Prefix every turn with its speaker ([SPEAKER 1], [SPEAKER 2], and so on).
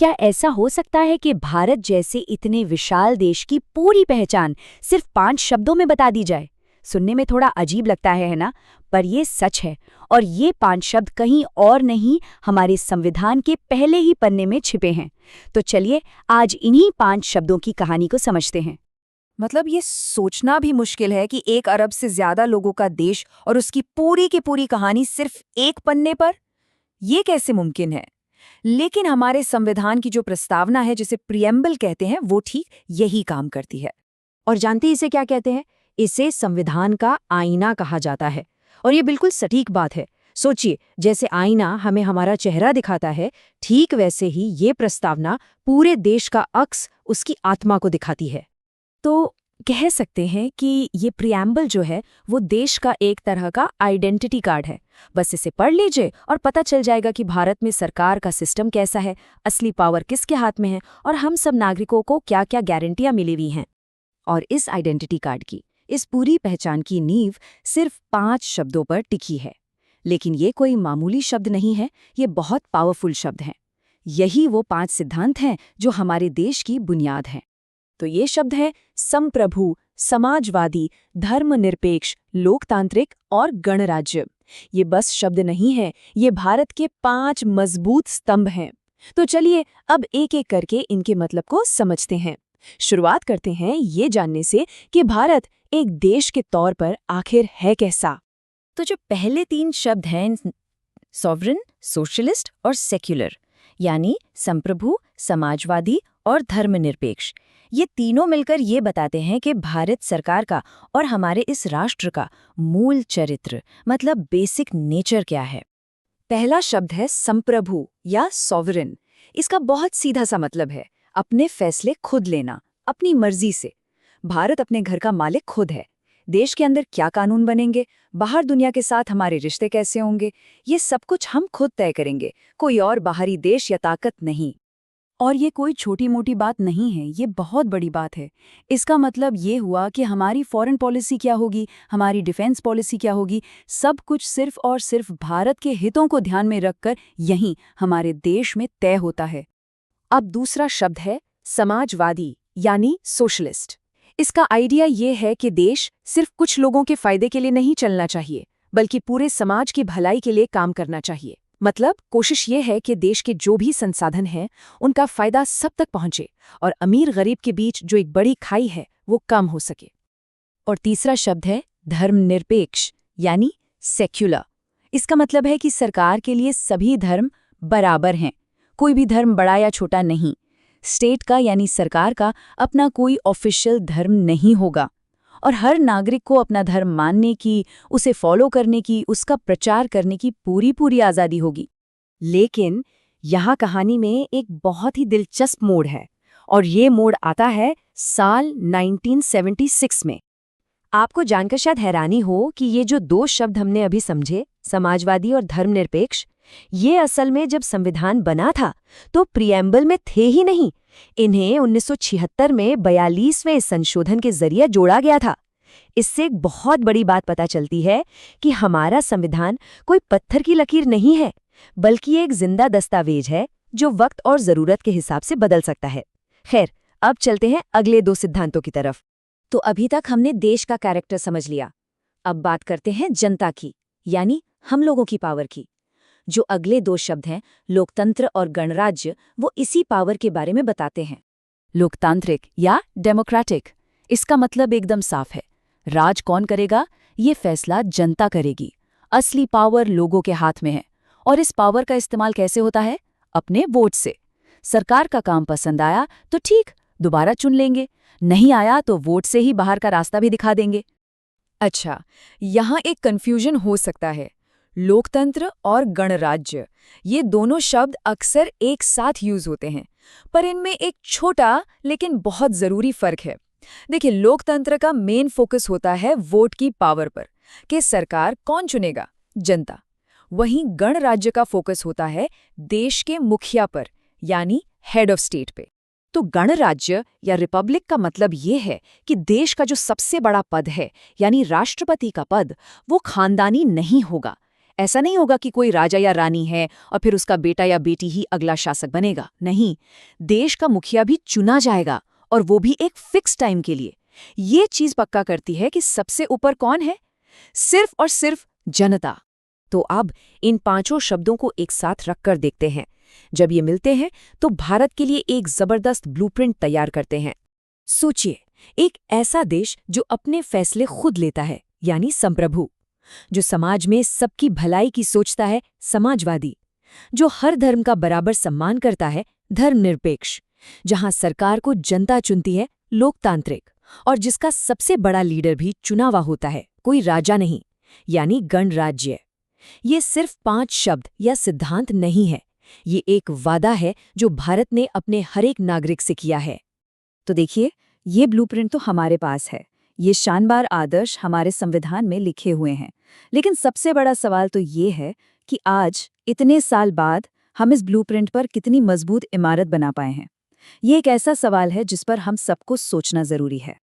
[SPEAKER 1] क्या ऐसा हो सकता है कि भारत जैसे इतने विशाल देश की पूरी पहचान सिर्फ 5 शब्दों में बता दी जाए? सुनने में थोड़ा अजीब लगता है ना? पर ये सच है। और ये 5 शब्द कहीं और नहीं, हमारे संविधान के पहले ही पन्ने में छिपे हैं। तो चलिए आज इन्हीं 5 शब्दों की कहानी को समझते हैं।
[SPEAKER 2] मतलब ये सोचना भी मुश्किल है कि 1 अरब से ज्यादा लोगों का देश और उसकी पूरी की पूरी कहानी सिर्फ एक पन्ने पर, ये कैसे मुमकिन है? लेकिन हमारे संविधान की जो प्रस्तावना है, जिसे प्रियम्बल कहते हैं, वो ठीक यही काम करती है। और जानते हैं इसे क्या कहते हैं? इसे संविधान का आईना कहा जाता है। और ये बिल्कुल सटीक बात है। सोचिए, जैसे आईना हमें हमारा चेहरा दिखाता है, ठीक वैसे ही ये प्रस्तावना पूरे देश का अक्स, उसकी आत्मा को दिखाती है। तो कह सकते हैं कि ये प्रियम्बल जो है वो देश का एक तरह का आइडेंटिटी कार्ड है। बस इसे पढ़ लीजिए और पता चल जाएगा कि भारत में सरकार का सिस्टम कैसा है, असली पावर किसके हाथ में है और हम सब नागरिकों को क्या क्या गारंटियां मिली हुई हैं। और इस आइडेंटिटी कार्ड की, इस पूरी पहचान की नींव सिर्फ 5 शब्दों पर टिकी है। लेकिन ये कोई मामूली शब्द नहीं है, ये बहुत पावरफुल शब्द हैं। यही वो 5 सिद्धांत हैं जो हमारे देश की बुनियाद हैं। तो ये शब्द हैं संप्रभु, समाजवादी, धर्मनिरपेक्ष, लोकतांत्रिक और गणराज्य। ये बस शब्द नहीं है, ये भारत के 5 मजबूत स्तंभ हैं। तो चलिए अब एक एक करके इनके मतलब को समझते हैं। शुरुआत करते हैं ये जानने से कि भारत एक देश के तौर पर आखिर है कैसा। तो जो पहले 3 शब्द हैं, सॉवरेन, सोशलिस्ट और सेक्युलर, यानी संप्रभु, समाजवादी और धर्मनिरपेक्ष, ये तीनों मिलकर ये बताते हैं कि भारत सरकार का और हमारे इस राष्ट्र का मूल चरित्र, मतलब बेसिक नेचर क्या है। पहला शब्द है संप्रभु या सॉवरेन। इसका बहुत सीधा सा मतलब है अपने फैसले खुद लेना, अपनी मर्जी से। भारत अपने घर का मालिक खुद है। देश के अंदर क्या कानून बनेंगे, बाहर दुनिया के साथ हमारे रिश्ते कैसे होंगे, ये सब कुछ हम खुद तय करेंगे, कोई और बाहरी देश या ताकत नहीं। और ये कोई छोटी मोटी बात नहीं है, ये बहुत बड़ी बात है। इसका मतलब ये हुआ कि हमारी फॉरेन पॉलिसी क्या होगी, हमारी डिफेंस पॉलिसी क्या होगी, सब कुछ सिर्फ और सिर्फ भारत के हितों को ध्यान में रखकर यहीं हमारे देश में तय होता है। अब दूसरा शब्द है समाजवादी यानी सोशलिस्ट। इसका आइडिया ये है कि देश सिर्फ कुछ लोगों के फायदे के लिए नहीं चलना चाहिए, बल्कि पूरे समाज की भलाई के लिए काम करना चाहिए। मतलब कोशिश ये है कि देश के जो भी संसाधन हैं उनका फायदा सब तक पहुंचे और अमीर गरीब के बीच जो एक बड़ी खाई है वो कम हो सके। और तीसरा शब्द है धर्मनिरपेक्ष यानी सेक्युलर। इसका मतलब है कि सरकार के लिए सभी धर्म बराबर हैं, कोई भी धर्म बड़ा या छोटा नहीं। स्टेट का यानी सरकार का अपना कोई ऑफिशियल धर्म नहीं होगा और हर नागरिक को अपना धर्म मानने की, उसे फॉलो करने की, उसका प्रचार करने की पूरी पूरी आज़ादी होगी। लेकिन यहाँ कहानी में एक बहुत ही दिलचस्प मोड़ है और ये मोड़ आता है साल 1976 में। आपको जानकर शायद हैरानी हो कि ये जो 2 शब्द हमने अभी समझे, समाजवादी और धर्मनिरपेक्ष, ये असल में जब संविधान बना था तो प्रियम्बल में थे ही नहीं। इन्हें 1976 में 42वें संशोधन के जरिए जोड़ा गया था। इससे एक बहुत बड़ी बात पता चलती है कि हमारा संविधान कोई पत्थर की लकीर नहीं है, बल्कि एक जिंदा दस्तावेज है जो वक्त और जरूरत के हिसाब से बदल सकता है। खैर, अब चलते हैं अगले 2 सिद्धांतों की तरफ। तो अभी तक हमने देश का कैरेक्टर समझ लिया। अब बात करते हैं जनता की, यानी हम लोगों की पावर की। जो अगले 2 शब्द हैं, लोकतंत्र और गणराज्य, वो इसी पावर के बारे में बताते हैं। लोकतांत्रिक या डेमोक्रेटिक, इसका मतलब एकदम साफ है। राज कौन करेगा, ये फैसला जनता करेगी। असली पावर लोगों के हाथ में है। और इस पावर का इस्तेमाल कैसे होता है? अपने वोट से। सरकार का काम पसंद आया तो ठीक, दोबारा चुन लेंगे, नहीं आया तो वोट से ही बाहर का रास्ता भी दिखा देंगे। अच्छा, यहाँ एक कंफ्यूजन हो सकता है। लोकतंत्र और गणराज्य, ये दोनों शब्द अक्सर एक साथ यूज होते हैं, पर इनमें एक छोटा लेकिन बहुत जरूरी फर्क है। देखिए, लोकतंत्र का मेन फोकस होता है वोट की पावर पर, कि सरकार कौन चुनेगा, जनता। वहीं गणराज्य का फोकस होता है देश के मुखिया पर, यानी हेड ऑफ स्टेट पे। तो गणराज्य या रिपब्लिक का मतलब ये है कि देश का जो सबसे बड़ा पद है, यानी राष्ट्रपति का पद, वो खानदानी नहीं होगा। ऐसा नहीं होगा कि कोई राजा या रानी है और फिर उसका बेटा या बेटी ही अगला शासक बनेगा। नहीं, देश का मुखिया भी चुना जाएगा, और वो भी एक फिक्स टाइम के लिए। ये चीज पक्का करती है कि सबसे ऊपर कौन है? सिर्फ और सिर्फ जनता। तो अब इन पांचों शब्दों को एक साथ रखकर देखते हैं। जब ये मिलते हैं तो भारत के लिए एक जबरदस्त ब्लूप्रिंट तैयार करते हैं। सोचिए, एक ऐसा देश जो अपने फैसले खुद लेता है, यानी संप्रभु, जो समाज में सबकी भलाई की सोचता है, समाजवादी, जो हर धर्म का बराबर सम्मान करता है, धर्मनिरपेक्ष, जहां सरकार को जनता चुनती है, लोकतांत्रिक, और जिसका सबसे बड़ा लीडर भी चुना हुआ होता है, कोई राजा नहीं, यानी गणराज्य। ये सिर्फ 5 शब्द या सिद्धांत नहीं है, ये एक वादा है जो भारत ने अपने हर एक नागरिक से किया है। तो देखिए, ये ब्लूप्रिंट तो हमारे पास है, ये शानदार आदर्श हमारे संविधान में लिखे हुए हैं। लेकिन सबसे बड़ा सवाल तो ये है कि आज इतने साल बाद हम इस ब्लूप्रिंट पर कितनी मजबूत इमारत बना पाए हैं। ये एक ऐसा सवाल है जिस पर हम सबको सोचना जरूरी है।